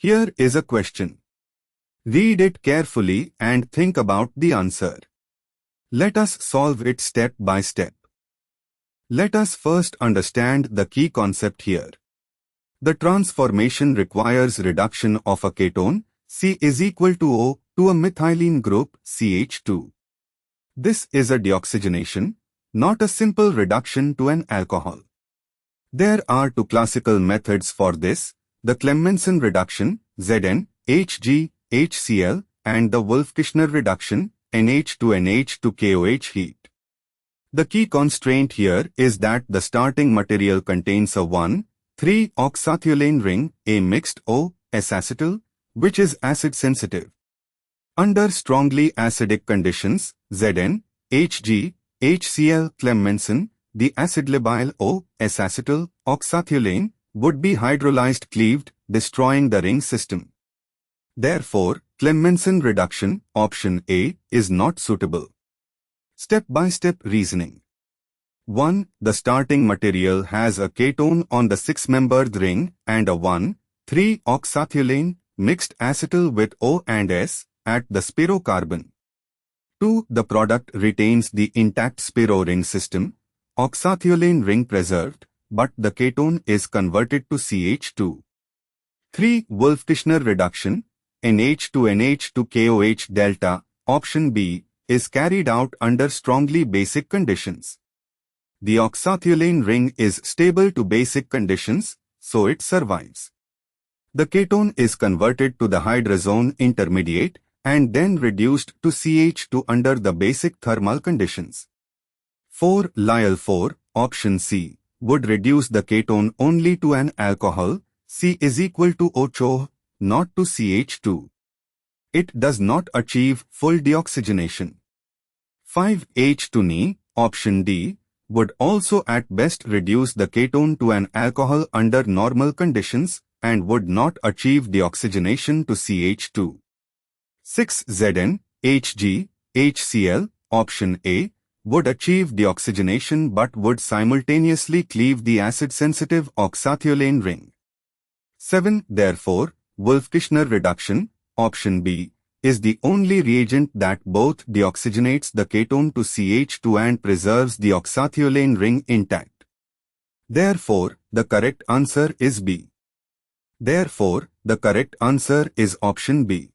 Here is a question. Read it carefully and think about the answer. Let us solve it step by step. Let us first understand the key concept here. The transformation requires reduction of a ketone, C is equal to O, to a methylene group, CH2. This is a deoxygenation, not a simple reduction to an alcohol. There are two classical methods for this, the Clemmensen reduction, Zn, Hg, HCl, and the Wolff-Kishner reduction, NH2NH2KOH heat. The key constraint here is that the starting material contains a 1,3-oxathulane ring, a mixed O,S-acetyl, which is acid-sensitive. Under strongly acidic conditions, Zn, Hg, HCl, Clemmensen, the acid-labile O,S-acetyl, oxathulane, would be hydrolyzed cleaved, destroying the ring system. Therefore, Clemmensen reduction, option A, is not suitable. Step-by-step reasoning. 1. The starting material has a ketone on the 6-membered ring and a 1,3-oxathulane mixed acetyl with O and S at the spirocarbon. 2. The product retains the intact spiro ring system, oxathulane ring preserved, but the ketone is converted to CH2. 3. Wolff-Kishner reduction, NH2NH2KOH delta, option B, is carried out under strongly basic conditions. The oxathulane ring is stable to basic conditions, so it survives. The ketone is converted to the hydrazone intermediate and then reduced to CH2 under the basic thermal conditions. 4. Lyell 4, option C, would reduce the ketone only to an alcohol, C is equal to IChO, not to CH2. It does not achieve full deoxygenation. 5. H2Ne, option D, would also at best reduce the ketone to an alcohol under normal conditions and would not achieve deoxygenation to CH2. 6. Zn, Hg, HCl, option A, would achieve deoxygenation but would simultaneously cleave the acid-sensitive oxathulane ring. 7. Therefore, Wolff-Kishner reduction, option B, is the only reagent that both deoxygenates the ketone to CH2 and preserves the oxathulane ring intact. Therefore, the correct answer is B. Therefore, the correct answer is option B.